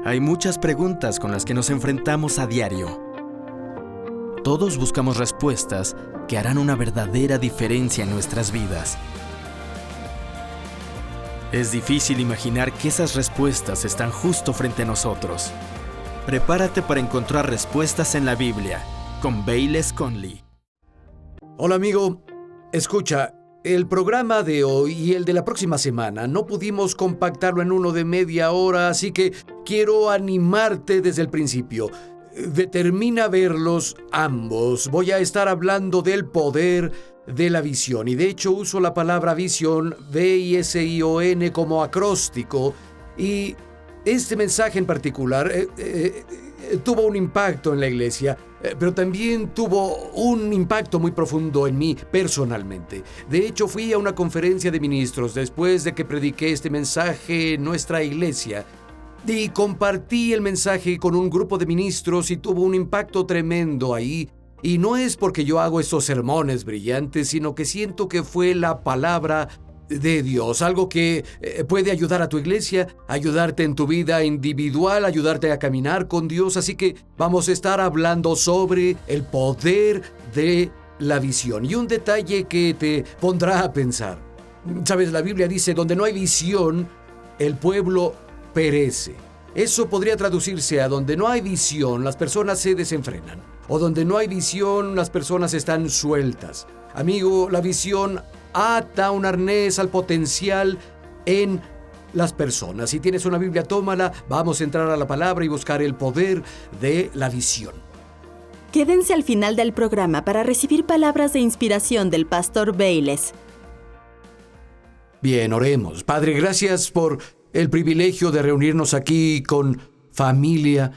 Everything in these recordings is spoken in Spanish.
Hay muchas preguntas con las que nos enfrentamos a diario. Todos buscamos respuestas que harán una verdadera diferencia en nuestras vidas. Es difícil imaginar que esas respuestas están justo frente a nosotros. Prepárate para encontrar respuestas en la Biblia, con Bayless Conley. Hola amigo, escucha, el programa de hoy y el de la próxima semana no pudimos compactarlo en uno de media hora, así que quiero animarte desde el principio. Determina verlos ambos. Voy a estar hablando del poder de la visión y de hecho uso la palabra visión, V-I-S-I-O-N, como acróstico, y este mensaje en particular tuvo un impacto en la iglesia, pero también tuvo un impacto muy profundo en mí personalmente. De hecho, fui a una conferencia de ministros después de que prediqué este mensaje en nuestra iglesia y compartí el mensaje con un grupo de ministros y tuvo un impacto tremendo ahí. Y no es porque yo hago estos sermones brillantes, sino que siento que fue la palabra de Dios, algo que puede ayudar a tu iglesia, ayudarte en tu vida individual, ayudarte a caminar con Dios. Así que vamos a estar hablando sobre el poder de la visión. Y un detalle que te pondrá a pensar. Sabes, la Biblia dice, donde no hay visión, el pueblo perece. Eso podría traducirse a donde no hay visión, las personas se desenfrenan. O donde no hay visión, las personas están sueltas. Amigo, la visión ata un arnés al potencial en las personas. Si tienes una Biblia, tómala. Vamos a entrar a la palabra y buscar el poder de la visión. Quédense al final del programa para recibir palabras de inspiración del pastor Bayless. Bien, oremos. Padre, gracias por el privilegio de reunirnos aquí con familia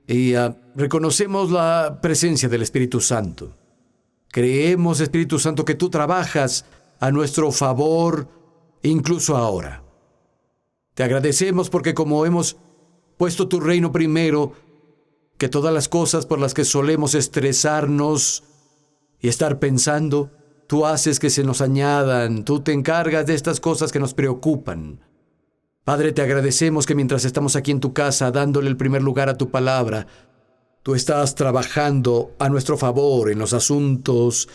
y reconocemos la presencia del Espíritu Santo. Creemos, Espíritu Santo, que tú trabajas a nuestro favor, incluso ahora. Te agradecemos porque como hemos puesto tu reino primero, que todas las cosas por las que solemos estresarnos y estar pensando, tú haces que se nos añadan, tú te encargas de estas cosas que nos preocupan. Padre, te agradecemos que mientras estamos aquí en tu casa dándole el primer lugar a tu palabra, tú estás trabajando a nuestro favor en los asuntos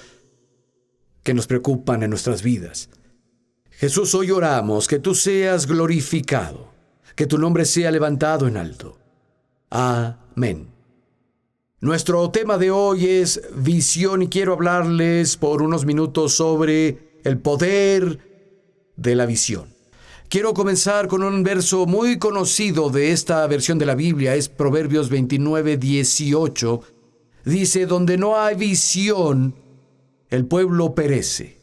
que nos preocupan en nuestras vidas. Jesús, hoy oramos que tú seas glorificado, que tu nombre sea levantado en alto. Amén. Nuestro tema de hoy es visión y quiero hablarles por unos minutos sobre el poder de la visión. Quiero comenzar con un verso muy conocido de esta versión de la Biblia, es Proverbios 29:18. Dice, donde no hay visión, el pueblo perece,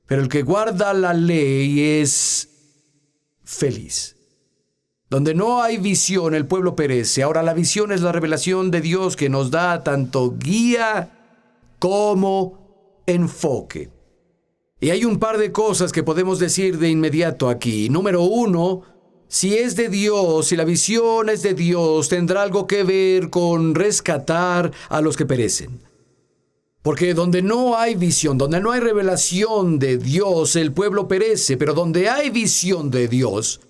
pero el que guarda la ley es feliz. Donde no hay visión, el pueblo perece. Ahora, la visión es la revelación de Dios que nos da tanto guía como enfoque. Y hay un par de cosas que podemos decir de inmediato aquí. Número uno, si es de Dios, si la visión es de Dios, tendrá algo que ver con rescatar a los que perecen. Porque donde no hay visión, donde no hay revelación de Dios, el pueblo perece. Pero donde hay visión de Dios,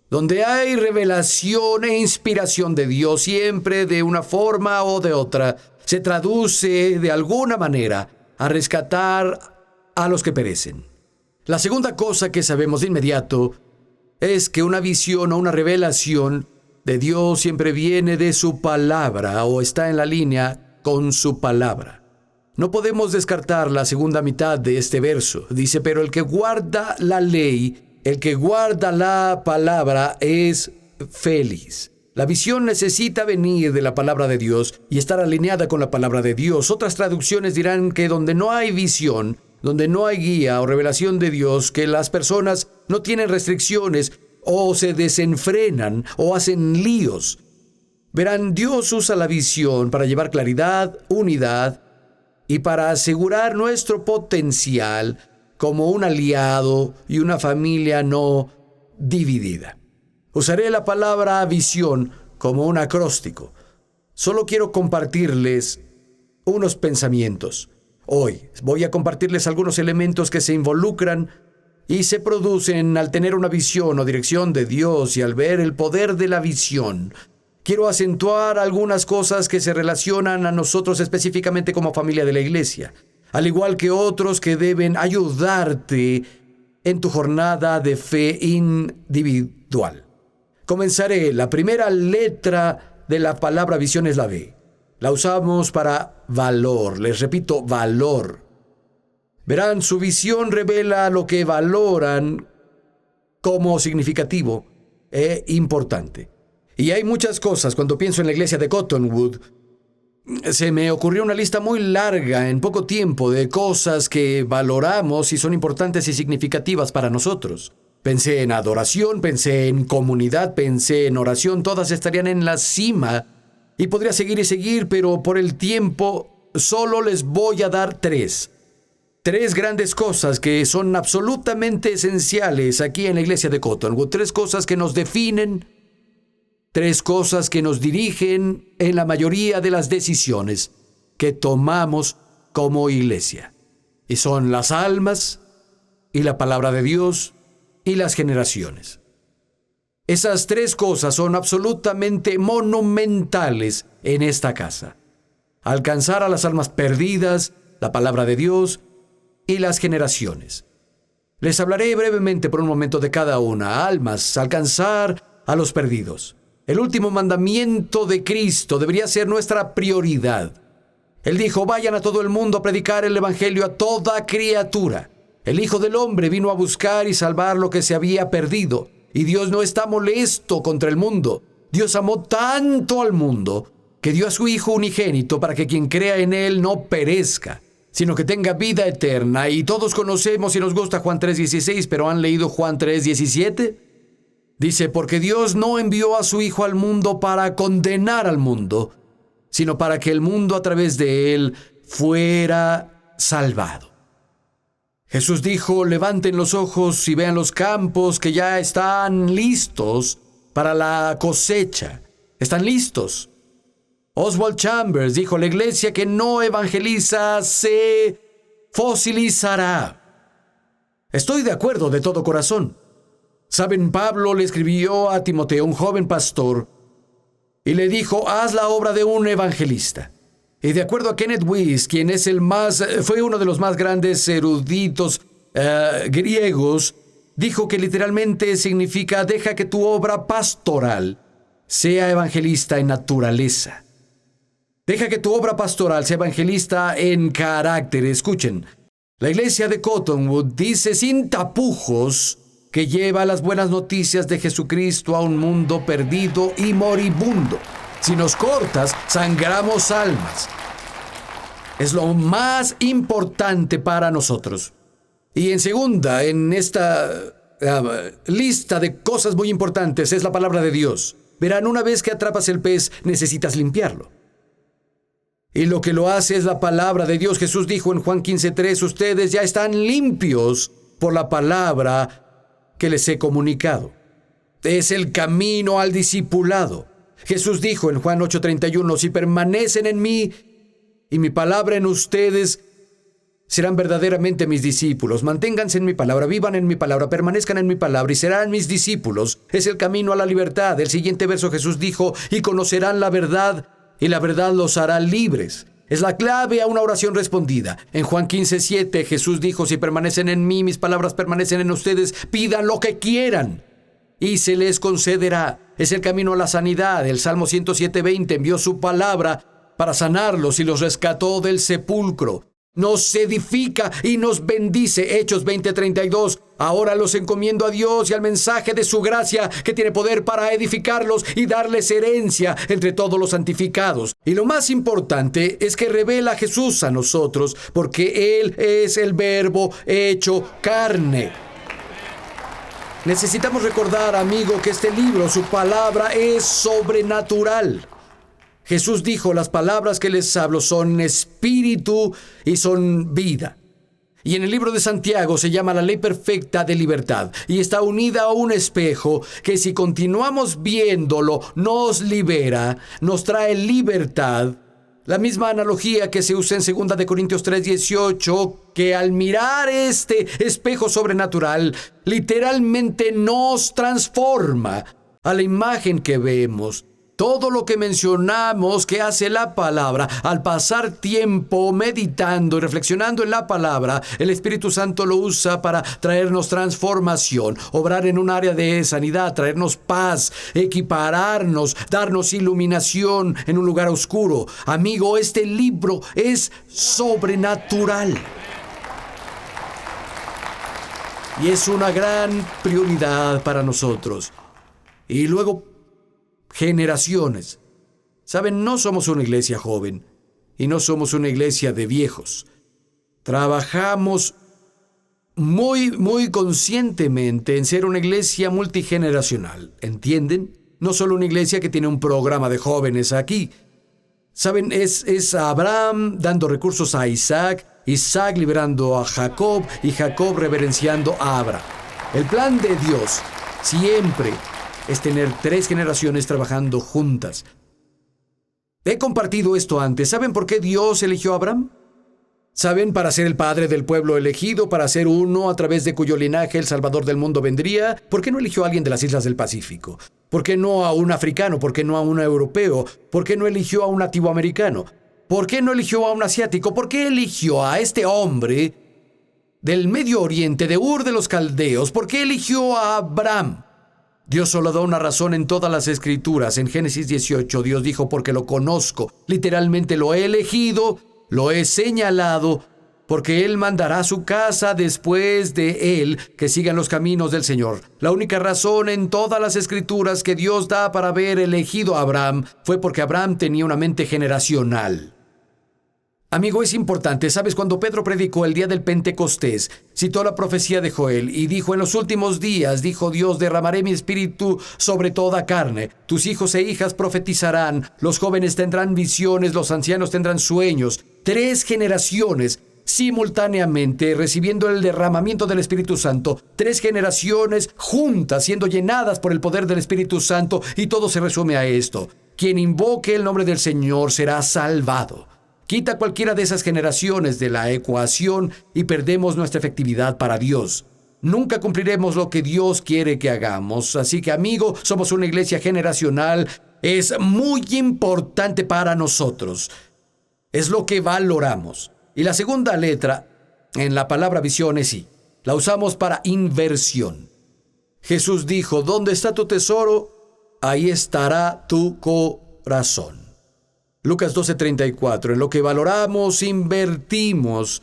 donde hay revelación e inspiración de Dios, siempre de una forma o de otra, se traduce de alguna manera a rescatar a los que perecen. La segunda cosa que sabemos de inmediato es que una visión o una revelación de Dios siempre viene de su palabra o está en la línea con su palabra. No podemos descartar la segunda mitad de este verso. Dice, pero el que guarda la ley, el que guarda la palabra es feliz. La visión necesita venir de la palabra de Dios y estar alineada con la palabra de Dios. Otras traducciones dirán que donde no hay visión, donde no hay guía o revelación de Dios, que las personas no tienen restricciones o se desenfrenan o hacen líos. Verán, Dios usa la visión para llevar claridad, unidad y para asegurar nuestro potencial como un aliado y una familia no dividida. Usaré la palabra visión como un acróstico. Solo quiero compartirles unos pensamientos. Hoy voy a compartirles algunos elementos que se involucran y se producen al tener una visión o dirección de Dios y al ver el poder de la visión. Quiero acentuar algunas cosas que se relacionan a nosotros específicamente como familia de la iglesia, al igual que otros que deben ayudarte en tu jornada de fe individual. Comenzaré. La primera letra de la palabra visión es la V. La usamos para valor. Les repito, valor. Verán, su visión revela lo que valoran como significativo e importante. Y hay muchas cosas. Cuando pienso en la iglesia de Cottonwood, se me ocurrió una lista muy larga en poco tiempo de cosas que valoramos y son importantes y significativas para nosotros. Pensé en adoración, pensé en comunidad, pensé en oración. Todas estarían en la cima y podría seguir y seguir, pero por el tiempo solo les voy a dar tres. Tres grandes cosas que son absolutamente esenciales aquí en la iglesia de Cottonwood. Tres cosas que nos definen, tres cosas que nos dirigen en la mayoría de las decisiones que tomamos como iglesia. Y son las almas, y la palabra de Dios, y las generaciones. Esas tres cosas son absolutamente monumentales en esta casa. Alcanzar a las almas perdidas, la palabra de Dios, y las generaciones. Les hablaré brevemente por un momento de cada una. Almas, alcanzar a los perdidos. El último mandamiento de Cristo debería ser nuestra prioridad. Él dijo, vayan a todo el mundo a predicar el evangelio a toda criatura. El Hijo del Hombre vino a buscar y salvar lo que se había perdido. Y Dios no está molesto contra el mundo. Dios amó tanto al mundo que dio a su Hijo unigénito para que quien crea en Él no perezca, sino que tenga vida eterna. Y todos conocemos y nos gusta Juan 3:16, pero ¿han leído Juan 3:17? Dice, porque Dios no envió a su Hijo al mundo para condenar al mundo, sino para que el mundo a través de Él fuera salvado. Jesús dijo, levanten los ojos y vean los campos que ya están listos para la cosecha. Están listos. Oswald Chambers dijo, la iglesia que no evangeliza se fosilizará. Estoy de acuerdo de todo corazón. Saben, Pablo le escribió a Timoteo, un joven pastor, y le dijo, haz la obra de un evangelista. Y de acuerdo a Kenneth Wuest, quien es fue uno de los más grandes eruditos griegos, dijo que literalmente significa, deja que tu obra pastoral sea evangelista en naturaleza. Deja que tu obra pastoral sea evangelista en carácter. Escuchen, la iglesia de Cottonwood dice sin tapujos que lleva las buenas noticias de Jesucristo a un mundo perdido y moribundo. Si nos cortas, sangramos almas. Es lo más importante para nosotros. Y en segunda, en esta lista de cosas muy importantes, es la palabra de Dios. Verán, una vez que atrapas el pez, necesitas limpiarlo. Y lo que lo hace es la palabra de Dios. Jesús dijo en Juan 15:3, ustedes ya están limpios por la palabra que les he comunicado. Es el camino al discipulado. Jesús dijo en Juan 8:31, si permanecen en mí y mi palabra en ustedes, serán verdaderamente mis discípulos. Manténganse en mi palabra, vivan en mi palabra, permanezcan en mi palabra y serán mis discípulos. Es el camino a la libertad. El siguiente verso Jesús dijo, y conocerán la verdad, y la verdad los hará libres. Es la clave a una oración respondida. En Juan 15:7 Jesús dijo, si permanecen en mí, mis palabras permanecen en ustedes, pidan lo que quieran y se les concederá. Es el camino a la sanidad. El Salmo 107:20 envió su palabra para sanarlos y los rescató del sepulcro. Nos edifica y nos bendice. Hechos 20:32. Ahora los encomiendo a Dios y al mensaje de su gracia, que tiene poder para edificarlos y darles herencia entre todos los santificados. Y lo más importante es que revela a Jesús a nosotros, porque Él es el Verbo hecho carne. Necesitamos recordar, amigo, que este libro, su palabra, es sobrenatural. Jesús dijo, las palabras que les hablo son espíritu y son vida. Y en el libro de Santiago se llama la ley perfecta de libertad y está unida a un espejo que si continuamos viéndolo nos libera, nos trae libertad La misma analogía que se usa en 2 de Corintios 3:18, que al mirar este espejo sobrenatural, literalmente nos transforma a la imagen que vemos. Todo lo que mencionamos que hace la palabra, al pasar tiempo meditando y reflexionando en la palabra, el Espíritu Santo lo usa para traernos transformación, obrar en un área de sanidad, traernos paz, equipararnos, darnos iluminación en un lugar oscuro. Amigo, este libro es sobrenatural. Y es una gran prioridad para nosotros. Y luego, generaciones. Saben, no somos una iglesia joven y no somos una iglesia de viejos. Trabajamos muy conscientemente en ser una iglesia multigeneracional. ¿Entienden? No solo una iglesia que tiene un programa de jóvenes aquí. Saben, es Abraham dando recursos a Isaac, Isaac liberando a Jacob y Jacob reverenciando a Abraham. El plan de Dios siempre es tener 3 generaciones trabajando juntas. He compartido esto antes. ¿Saben por qué Dios eligió a Abraham? ¿Saben? Para ser el padre del pueblo elegido, para ser uno a través de cuyo linaje el Salvador del mundo vendría. ¿Por qué no eligió a alguien de las islas del Pacífico? ¿Por qué no a un africano? ¿Por qué no a un europeo? ¿Por qué no eligió a un nativo americano? ¿Por qué no eligió a un asiático? ¿Por qué eligió a este hombre del Medio Oriente, de Ur de los Caldeos? ¿Por qué eligió a Abraham? Dios solo da una razón en todas las Escrituras. En Génesis 18, Dios dijo, porque lo conozco. Literalmente lo he elegido, lo he señalado, porque Él mandará a su casa después de Él que sigan los caminos del Señor. La única razón en todas las Escrituras que Dios da para haber elegido a Abraham fue porque Abraham tenía una mente generacional. Amigo, es importante. ¿Sabes? Cuando Pedro predicó el día del Pentecostés, citó la profecía de Joel y dijo, en los últimos días, dijo Dios, derramaré mi espíritu sobre toda carne. Tus hijos e hijas profetizarán, los jóvenes tendrán visiones, los ancianos tendrán sueños. 3 generaciones simultáneamente recibiendo el derramamiento del Espíritu Santo. 3 generaciones juntas siendo llenadas por el poder del Espíritu Santo, y todo se resume a esto: quien invoque el nombre del Señor será salvado. Quita cualquiera de esas generaciones de la ecuación y perdemos nuestra efectividad para Dios. Nunca cumpliremos lo que Dios quiere que hagamos. Así que, amigo, somos una iglesia generacional. Es muy importante para nosotros. Es lo que valoramos. Y la segunda letra en la palabra visión es I. La usamos para inversión. Jesús dijo, ¿dónde está tu tesoro? Ahí estará tu corazón. Lucas 12:34, en lo que valoramos, invertimos.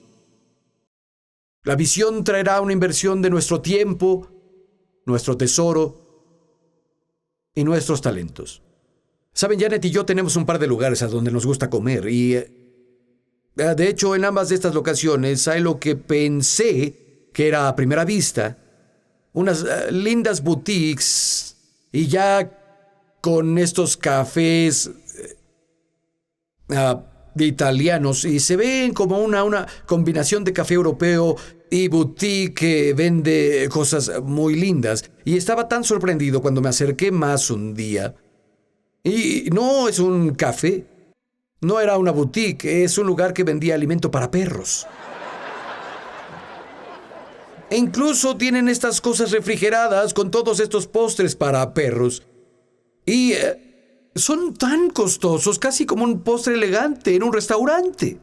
La visión traerá una inversión de nuestro tiempo, nuestro tesoro y nuestros talentos. Saben, Janet y yo tenemos un par de lugares a donde nos gusta comer y, de hecho, en ambas de estas locaciones hay lo que pensé que era a primera vista unas lindas boutiques, y ya con estos cafés italianos, y se ven como una combinación de café europeo y boutique que vende cosas muy lindas. Y estaba tan sorprendido cuando me acerqué más un día. Y no es un café, no era una boutique, es un lugar que vendía alimento para perros. E incluso tienen estas cosas refrigeradas con todos estos postres para perros. Y son tan costosos, casi como un postre elegante en un restaurante.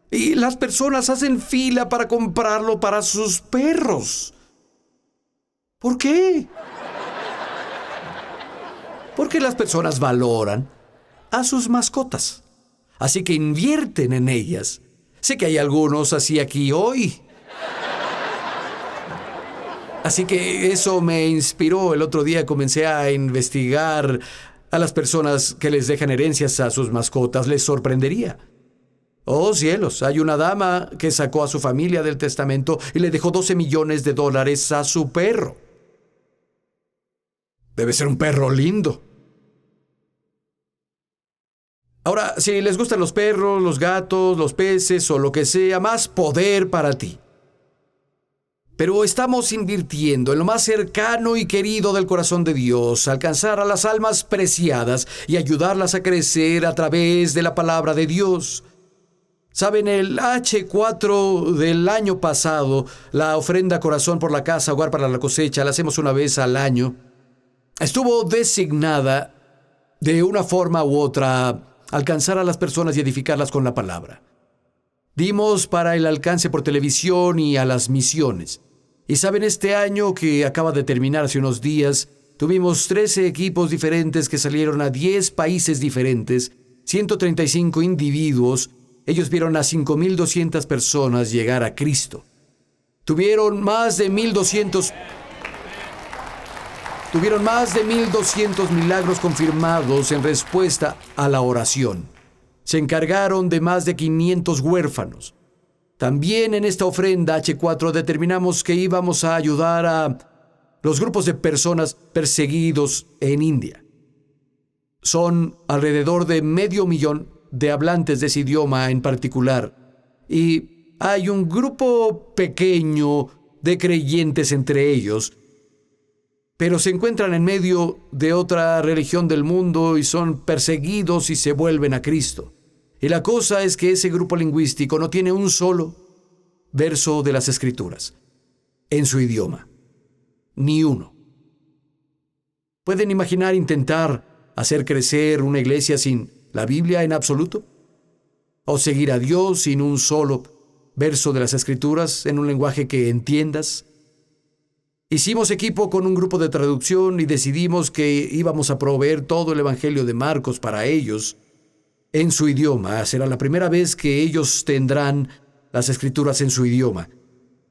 Y las personas hacen fila para comprarlo para sus perros. ¿Por qué? Porque las personas valoran a sus mascotas. Así que invierten en ellas. Sé que hay algunos así aquí hoy. Así que eso me inspiró. El otro día comencé a investigar a las personas que les dejan herencias a sus mascotas. Les sorprendería. Oh cielos, hay una dama que sacó a su familia del testamento y le dejó $12 millones a su perro. Debe ser un perro lindo. Ahora, si les gustan los perros, los gatos, los peces o lo que sea, más poder para ti. Pero estamos invirtiendo en lo más cercano y querido del corazón de Dios, alcanzar a las almas preciadas y ayudarlas a crecer a través de la palabra de Dios. Saben, el H4 del año pasado, la ofrenda corazón por la casa, hogar para la cosecha, la hacemos una vez al año, estuvo designada de una forma u otra alcanzar a las personas y edificarlas con la palabra. Dimos para el alcance por televisión y a las misiones. Y saben, este año que acaba de terminar hace unos días, tuvimos 13 equipos diferentes que salieron a 10 países diferentes, 135 individuos. Ellos vieron a 5,200 personas llegar a Cristo. Tuvieron más de 1,200 milagros confirmados en respuesta a la oración. Se encargaron de más de 500 huérfanos. También en esta ofrenda H4 determinamos que íbamos a ayudar a los grupos de personas perseguidos en India. Son alrededor de 500,000 de hablantes de ese idioma en particular. Y hay un grupo pequeño de creyentes entre ellos, pero se encuentran en medio de otra religión del mundo y son perseguidos y se vuelven a Cristo. Y la cosa es que ese grupo lingüístico no tiene un solo verso de las Escrituras en su idioma. Ni uno. ¿Pueden imaginar intentar hacer crecer una iglesia sin la Biblia en absoluto? ¿O seguir a Dios sin un solo verso de las Escrituras en un lenguaje que entiendas? Hicimos equipo con un grupo de traducción y decidimos que íbamos a proveer todo el Evangelio de Marcos para ellos en su idioma. Será la primera vez que ellos tendrán las Escrituras en su idioma.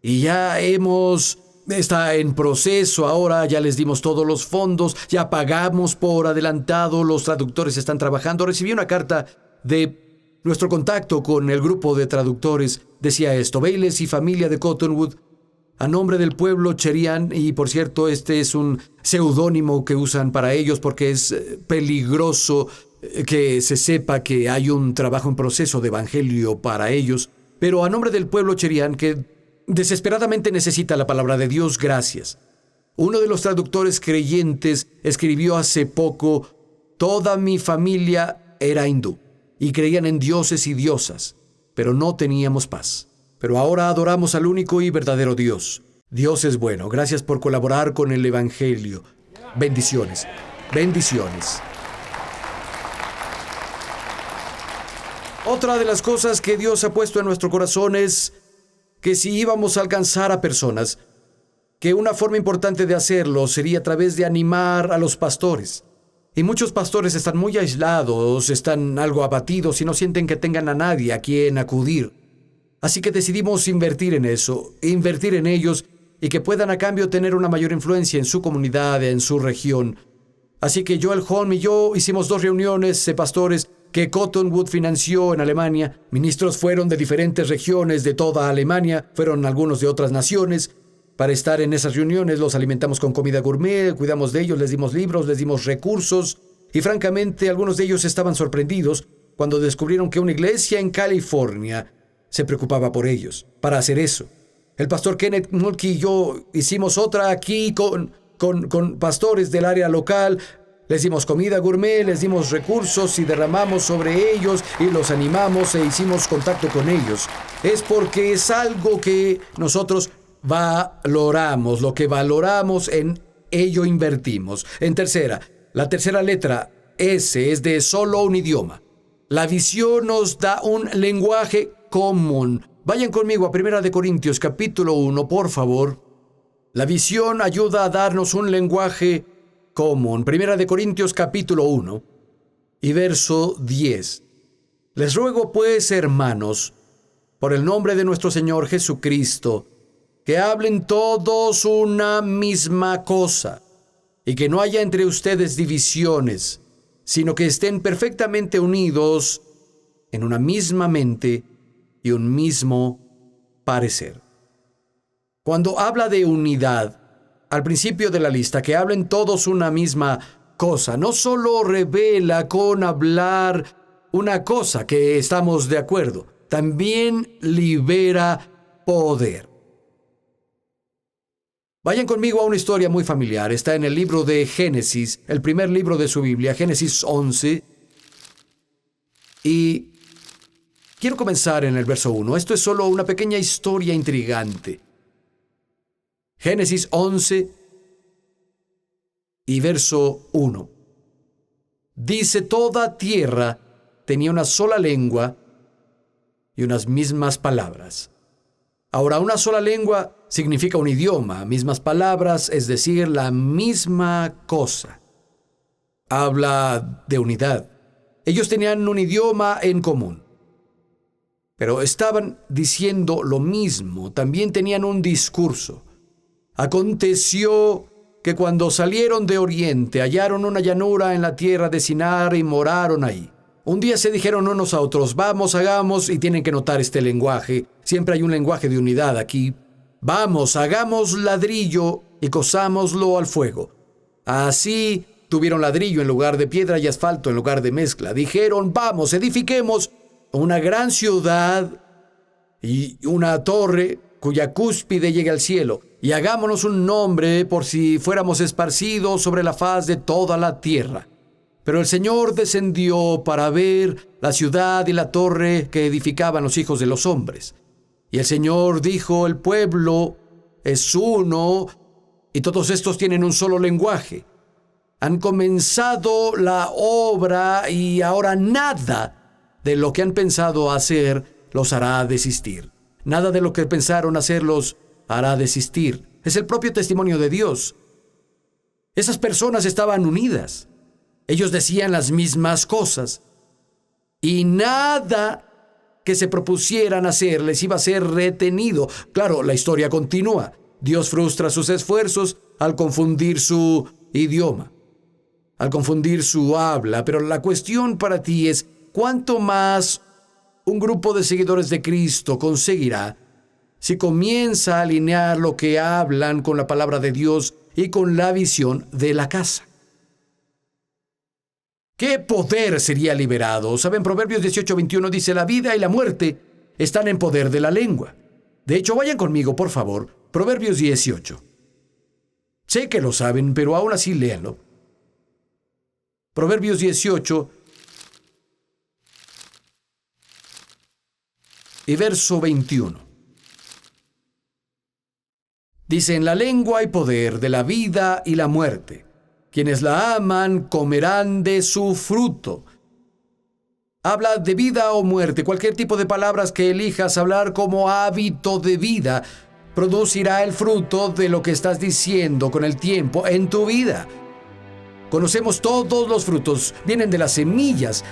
Y ya está en proceso ahora, ya les dimos todos los fondos, ya pagamos por adelantado, los traductores están trabajando. Recibí una carta de nuestro contacto con el grupo de traductores. Decía esto: Bayless y familia de Cottonwood, a nombre del pueblo Cherian, y por cierto, este es un seudónimo que usan para ellos porque es peligroso que se sepa que hay un trabajo en proceso de evangelio para ellos, pero a nombre del pueblo Cherian que desesperadamente necesita la palabra de Dios, gracias. Uno de los traductores creyentes escribió hace poco: toda mi familia era hindú y creían en dioses y diosas, pero no teníamos paz. Pero ahora adoramos al único y verdadero Dios. Dios es bueno. Gracias por colaborar con el evangelio. Bendiciones. Bendiciones. Otra de las cosas que Dios ha puesto en nuestro corazón es que si íbamos a alcanzar a personas, que una forma importante de hacerlo sería a través de animar a los pastores. Y muchos pastores están muy aislados, están algo abatidos y no sienten que tengan a nadie a quien acudir. Así que decidimos invertir en eso, invertir en ellos y que puedan a cambio tener una mayor influencia en su comunidad, en su región. Así que Joel Holm y yo hicimos 2 reuniones de pastores que Cottonwood financió en Alemania. Ministros fueron de diferentes regiones de toda Alemania, fueron algunos de otras naciones. Para estar en esas reuniones los alimentamos con comida gourmet, cuidamos de ellos, les dimos libros, les dimos recursos. Y francamente, algunos de ellos estaban sorprendidos cuando descubrieron que una iglesia en California se preocupaba por ellos. Para hacer eso, el pastor Kenneth Mulkey y yo hicimos otra aquí con pastores del área local. Les dimos comida gourmet, les dimos recursos y derramamos sobre ellos y los animamos e hicimos contacto con ellos. Es porque es algo que nosotros valoramos, lo que valoramos, en ello invertimos. En tercera, la tercera letra S es de solo un idioma. La visión nos da un lenguaje común. Vayan conmigo a 1 Corintios capítulo 1, por favor. La visión ayuda a darnos un lenguaje común. 1 Corintios capítulo 1 y verso 10. Les ruego pues, hermanos, por el nombre de nuestro Señor Jesucristo, que hablen todos una misma cosa, y que no haya entre ustedes divisiones, sino que estén perfectamente unidos en una misma mente y un mismo parecer. Cuando habla de unidad, al principio de la lista, que hablen todos una misma cosa, no solo revela con hablar una cosa que estamos de acuerdo, también libera poder. Vayan conmigo a una historia muy familiar. Está en el libro de Génesis, el primer libro de su Biblia, Génesis 11. Y quiero comenzar en el verso 1. Esto es solo una pequeña historia intrigante. Génesis 11 y verso 1. Dice: toda tierra tenía una sola lengua y unas mismas palabras. Ahora, una sola lengua significa un idioma, mismas palabras, es decir, la misma cosa. Habla de unidad. Ellos tenían un idioma en común, pero estaban diciendo lo mismo, también tenían un discurso. Aconteció que cuando salieron de Oriente hallaron una llanura en la tierra de Sinar y moraron ahí. Un día se dijeron unos a otros: vamos, hagamos, y tienen que notar este lenguaje. Siempre hay un lenguaje de unidad aquí. Vamos, hagamos ladrillo y cozámoslo al fuego. Así tuvieron ladrillo en lugar de piedra y asfalto en lugar de mezcla. Dijeron: vamos, edifiquemos una gran ciudad y una torre cuya cúspide llegue al cielo, y hagámonos un nombre por si fuéramos esparcidos sobre la faz de toda la tierra. Pero el Señor descendió para ver la ciudad y la torre que edificaban los hijos de los hombres. Y el Señor dijo: el pueblo es uno, y todos estos tienen un solo lenguaje. Han comenzado la obra y ahora nada de lo que han pensado hacer los hará desistir. Nada de lo que pensaron hacer los hará desistir. Es el propio testimonio de Dios. Esas personas estaban unidas. Ellos decían las mismas cosas. Y nada que se propusieran hacer les iba a ser retenido. Claro, la historia continúa. Dios frustra sus esfuerzos al confundir su idioma, al confundir su habla. Pero la cuestión para ti es: ¿cuánto más un grupo de seguidores de Cristo conseguirá si comienza a alinear lo que hablan con la palabra de Dios y con la visión de la casa? ¿Qué poder sería liberado? ¿Saben? Proverbios 18:21 dice: la vida y la muerte están en poder de la lengua. De hecho, vayan conmigo, por favor. Proverbios 18. Sé que lo saben, pero aún así léanlo. Proverbios 18 y verso 21. Dice: en la lengua hay poder de la vida y la muerte. Quienes la aman comerán de su fruto. Habla de vida o muerte. Cualquier tipo de palabras que elijas hablar como hábito de vida producirá el fruto de lo que estás diciendo con el tiempo en tu vida. Conocemos todos los frutos, vienen de las semillas.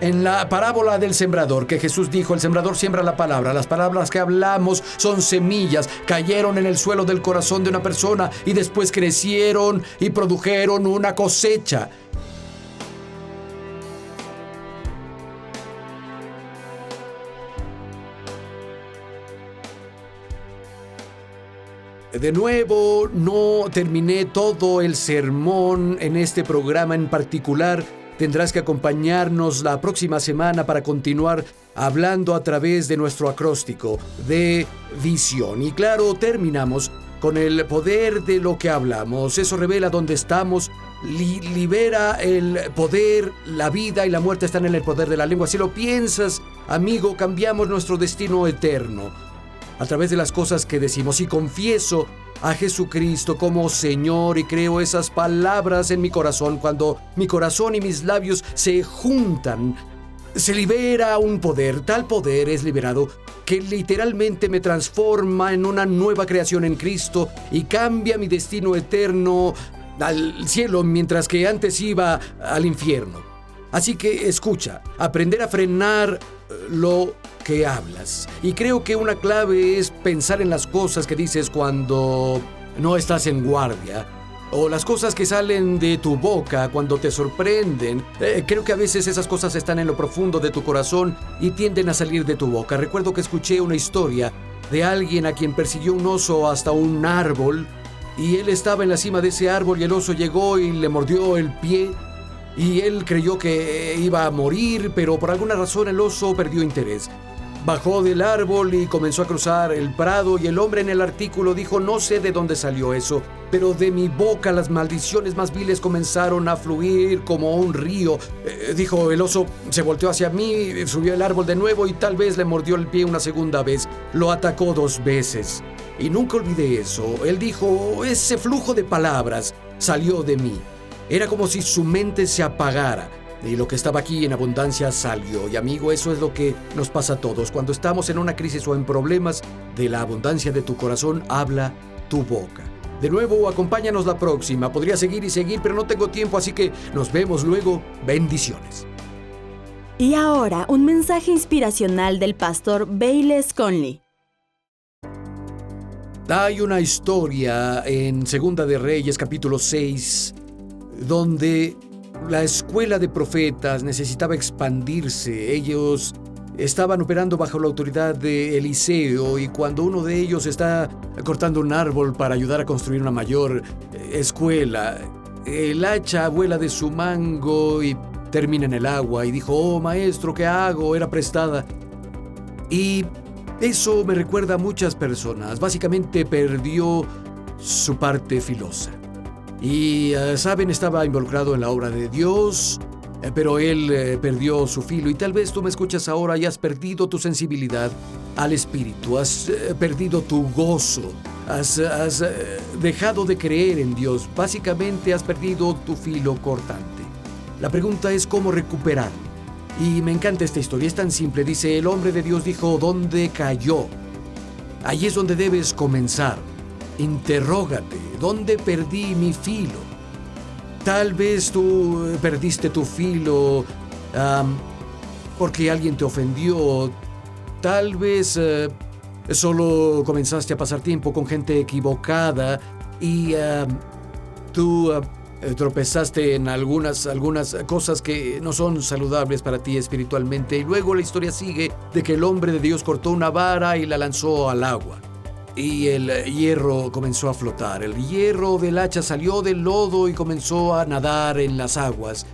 En la parábola del sembrador que Jesús dijo: el sembrador siembra la palabra. Las palabras que hablamos son semillas. Cayeron en el suelo del corazón de una persona y después crecieron y produjeron una cosecha. De nuevo, no terminé todo el sermón en este programa en particular. Tendrás que acompañarnos la próxima semana para continuar hablando a través de nuestro acróstico de visión. Y claro, terminamos con el poder de lo que hablamos. Eso revela dónde estamos, libera el poder, la vida y la muerte están en el poder de la lengua. Si lo piensas, amigo, cambiamos nuestro destino eterno a través de las cosas que decimos. Y confieso a Jesucristo como Señor y creo esas palabras en mi corazón. Cuando mi corazón y mis labios se juntan, se libera un poder. Tal poder es liberado que literalmente me transforma en una nueva creación en Cristo y cambia mi destino eterno al cielo, mientras que antes iba al infierno. Así que escucha, aprender a frenar lo que hablas. Y creo que una clave es pensar en las cosas que dices cuando no estás en guardia, o las cosas que salen de tu boca cuando te sorprenden. Creo que a veces esas cosas están en lo profundo de tu corazón y tienden a salir de tu boca. Recuerdo que escuché una historia de alguien a quien persiguió un oso hasta un árbol, y él estaba en la cima de ese árbol y el oso llegó y le mordió el pie. Y él creyó que iba a morir, pero por alguna razón el oso perdió interés. bajó del árbol y comenzó a cruzar el prado, y el hombre en el artículo dijo: no sé de dónde salió eso, pero de mi boca las maldiciones más viles comenzaron a fluir como un río. Dijo el oso, se volteó hacia mí, subió al árbol de nuevo y tal vez le mordió el pie una segunda vez. Lo atacó 2 veces. Y nunca olvidé eso. Él dijo: ese flujo de palabras salió de mí. Era como si su mente se apagara. Y lo que estaba aquí en abundancia salió. Y amigo, eso es lo que nos pasa a todos. Cuando estamos en una crisis o en problemas, de la abundancia de tu corazón habla tu boca. De nuevo, acompáñanos la próxima. Podría seguir y seguir, pero no tengo tiempo, así que nos vemos luego. Bendiciones. Y ahora, un mensaje inspiracional del pastor Bayless Conley. Hay una historia en Segunda de Reyes, capítulo 6, donde la escuela de profetas necesitaba expandirse. Ellos estaban operando bajo la autoridad de Eliseo, y cuando uno de ellos está cortando un árbol para ayudar a construir una mayor escuela, el hacha vuela de su mango y termina en el agua, y dijo: oh maestro, ¿qué hago? Era prestada. Y eso me recuerda a muchas personas. Básicamente perdió su parte filosa. Y, ¿saben? Estaba involucrado en la obra de Dios, pero él perdió su filo. Y tal vez tú me escuchas ahora y has perdido tu sensibilidad al Espíritu. Has perdido tu gozo. Has dejado de creer en Dios. Básicamente has perdido tu filo cortante. La pregunta es cómo recuperarlo. Y me encanta esta historia. Es tan simple. Dice: el hombre de Dios dijo: ¿dónde cayó? Allí es donde debes comenzar. Interrógate: ¿dónde perdí mi filo? Tal vez tú perdiste tu filo porque alguien te ofendió. Tal vez solo comenzaste a pasar tiempo con gente equivocada y tú tropezaste en algunas cosas que no son saludables para ti espiritualmente. Y luego la historia sigue de que el hombre de Dios cortó una vara y la lanzó al agua. Y el hierro comenzó a flotar. El hierro del hacha salió del lodo y comenzó a nadar en las aguas.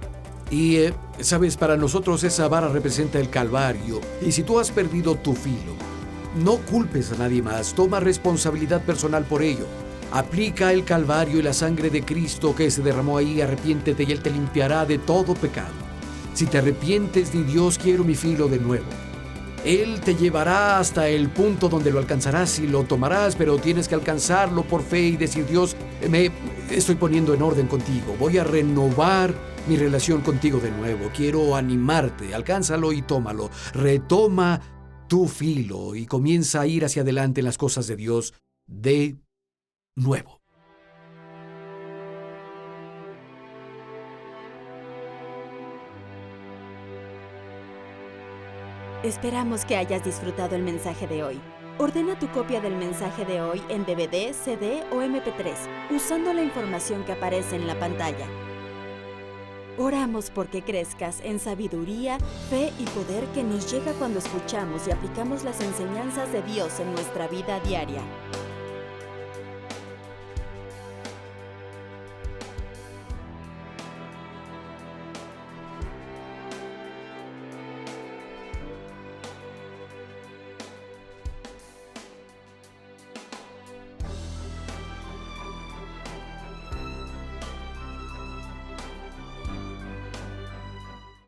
Y, ¿sabes? Para nosotros esa vara representa el Calvario. Y si tú has perdido tu filo, no culpes a nadie más. Toma responsabilidad personal por ello. Aplica el Calvario y la sangre de Cristo que se derramó ahí. Arrepiéntete y Él te limpiará de todo pecado. Si te arrepientes, di: Dios, quiero mi filo de nuevo. Él te llevará hasta el punto donde lo alcanzarás y lo tomarás, pero tienes que alcanzarlo por fe y decir: Dios, me estoy poniendo en orden contigo. Voy a renovar mi relación contigo de nuevo. Quiero animarte. Alcánzalo y tómalo. Retoma tu filo y comienza a ir hacia adelante en las cosas de Dios de nuevo. Esperamos que hayas disfrutado el mensaje de hoy. Ordena tu copia del mensaje de hoy en DVD, CD o MP3, usando la información que aparece en la pantalla. Oramos porque crezcas en sabiduría, fe y poder que nos llega cuando escuchamos y aplicamos las enseñanzas de Dios en nuestra vida diaria.